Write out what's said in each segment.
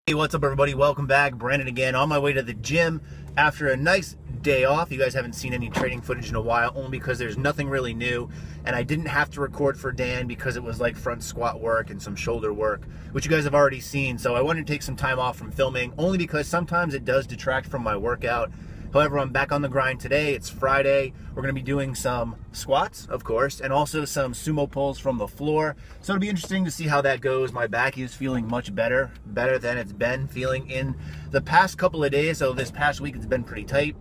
Hey, what's up everybody? Welcome back. Brandon again, on my way to the gym after a nice day off. You guys haven't seen any training footage in a while, only because there's nothing really new, and I didn't have to record for Dan because it was like front squat work and some shoulder work, which you guys have already seen. So I wanted to take some time off from filming, only because sometimes it does detract from my workout. However, I'm back on the grind today. It's Friday. We're going to be doing some squats, of course, and also some sumo pulls from the floor. So it'll be interesting to see how that goes. My back is feeling much better than it's been feeling in the past couple of days. So this past week it's been pretty tight.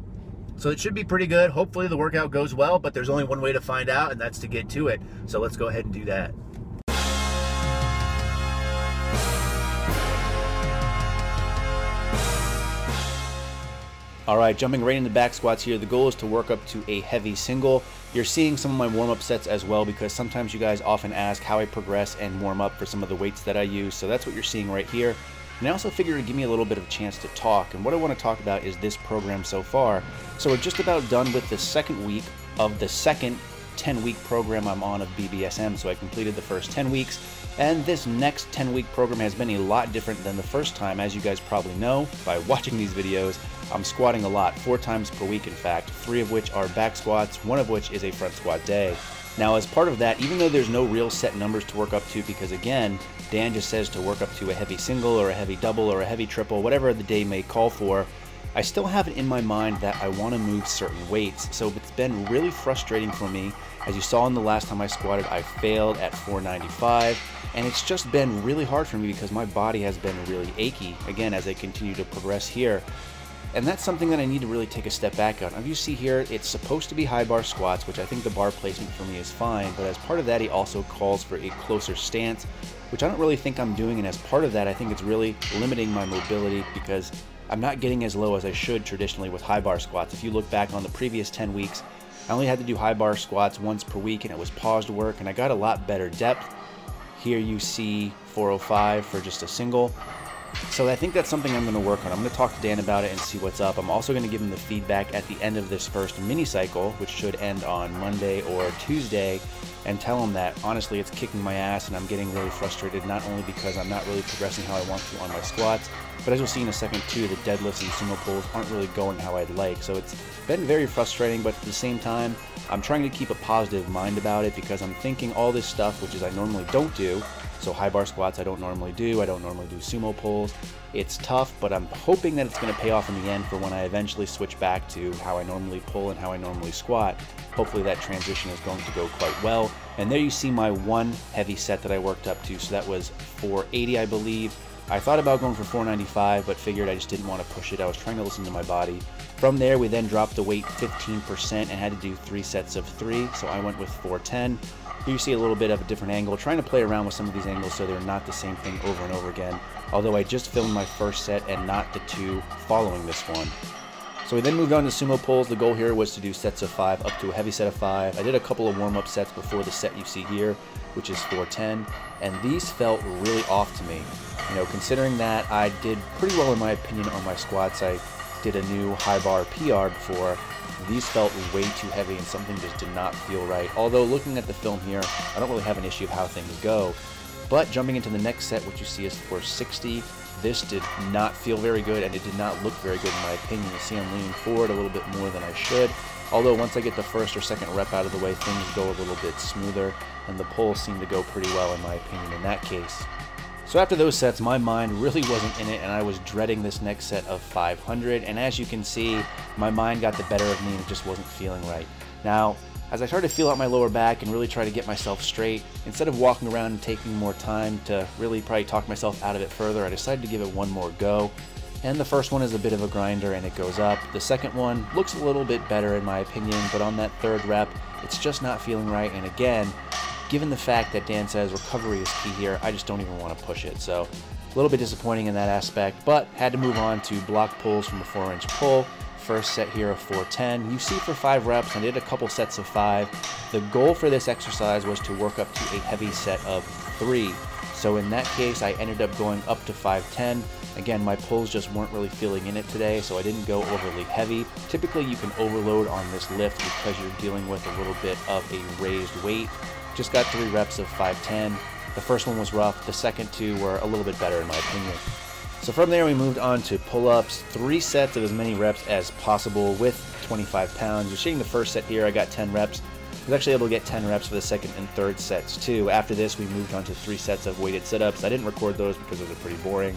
So it should be pretty good. Hopefully the workout goes well, but there's only one way to find out, and that's to get to it. So let's go ahead and do that. All right, jumping right into back squats here. The goal is to work up to a heavy single. You're seeing some of my warm-up sets as well, because sometimes you guys often ask how I progress and warm up for some of the weights that I use. So that's what you're seeing right here. And I also figured it'd give me a little bit of a chance to talk. And what I want to talk about is this program so far. So we're just about done with the second week of the second 10-week program I'm on of BBSM. So I completed the first 10 weeks. And this next 10-week program has been a lot different than the first time. As you guys probably know by watching these videos, I'm squatting a lot, 4 times per week in fact, 3 of which are back squats, 1 of which is a front squat day. Now as part of that, even though there's no real set numbers to work up to, because again, Dan just says to work up to a heavy single or a heavy double or a heavy triple, whatever the day may call for, I still have it in my mind that I want to move certain weights. So it's been really frustrating for me. As you saw in the last time I squatted, I failed at 495, and it's just been really hard for me because my body has been really achy, again, as I continue to progress here. And that's something that I need to really take a step back on. As you see here, it's supposed to be high bar squats, which I think the bar placement for me is fine, but as part of that, he also calls for a closer stance, which I don't really think I'm doing, and as part of that, I think it's really limiting my mobility because I'm not getting as low as I should traditionally with high bar squats. If you look back on the previous 10 weeks, I only had to do high bar squats once per week, and it was paused work, and I got a lot better depth. Here you see 405 for just a single. So I think that's something I'm going to work on. I'm going to talk to Dan about it and see what's up. I'm also going to give him the feedback at the end of this first mini cycle, which should end on Monday or Tuesday, and tell him that honestly it's kicking my ass and I'm getting really frustrated, not only because I'm not really progressing how I want to on my squats, but as you'll see in a second too, the deadlifts and sumo pulls aren't really going how I'd like. So it's been very frustrating, but at the same time, I'm trying to keep a positive mind about it because I'm thinking all this stuff, which is I normally don't do. So high bar squats I don't normally do sumo pulls. It's tough, but I'm hoping that it's going to pay off in the end for when I eventually switch back to how I normally pull and how I normally squat. Hopefully that transition is going to go quite well. And there you see my one heavy set that I worked up to. So that was 480, I believe. I thought about going for 495, but figured I just didn't want to push it. I was trying to listen to my body. From there, we then dropped the weight 15% and had to do 3 sets of 3. So I went with 410. Here you see a little bit of a different angle, trying to play around with some of these angles so they're not the same thing over and over again, although I just filmed my first set and not the 2 following this one. So we then moved on to sumo pulls. The goal here was to do sets of 5 up to a heavy set of 5. I did a couple of warm-up sets before the set you see here, which is 410, and these felt really off to me. You know, considering that I did pretty well in my opinion on my squats. I did a new high bar PR before. These felt way too heavy and something just did not feel right. Although looking at the film here, I don't really have an issue of how things go. But jumping into the next set, what you see is 460. This did not feel very good, and it did not look very good in my opinion. You see I'm leaning forward a little bit more than I should. Although once I get the first or second rep out of the way, things go a little bit smoother, and the pulls seem to go pretty well in my opinion in that case. So after those sets, my mind really wasn't in it, and I was dreading this next set of 500, and as you can see, my mind got the better of me and it just wasn't feeling right. Now, as I started to feel out my lower back and really try to get myself straight, instead of walking around and taking more time to really probably talk myself out of it further, I decided to give it one more go. And the first one is a bit of a grinder and it goes up. The second one looks a little bit better in my opinion, but on that third rep, it's just not feeling right, and again, given the fact that Dan says recovery is key here, I just don't even want to push it. So a little bit disappointing in that aspect, but had to move on to block pulls from a 4-inch pull. First set here of 410. You see for 5 reps, I did a couple sets of 5. The goal for this exercise was to work up to a heavy set of 3. So in that case, I ended up going up to 510. Again, my pulls just weren't really feeling in it today, so I didn't go overly heavy. Typically, you can overload on this lift because you're dealing with a little bit of a raised weight. Just got 3 reps of 510. The first one was rough. The second 2 were a little bit better in my opinion. So from there we moved on to pull-ups, 3 sets of as many reps as possible with 25 pounds. Just hitting the first set here, I got 10 reps. I was actually able to get 10 reps for the second and third sets too. After this we moved on to 3 sets of weighted sit-ups. I didn't record those because those are pretty boring.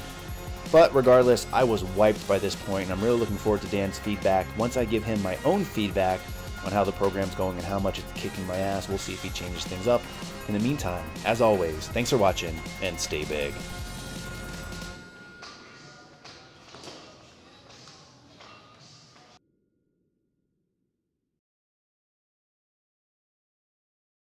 But regardless, I was wiped by this point, and I'm really looking forward to Dan's feedback. Once I give him my own feedback on how the program's going and how much it's kicking my ass, we'll see if he changes things up. In the meantime, as always, thanks for watching, and stay big.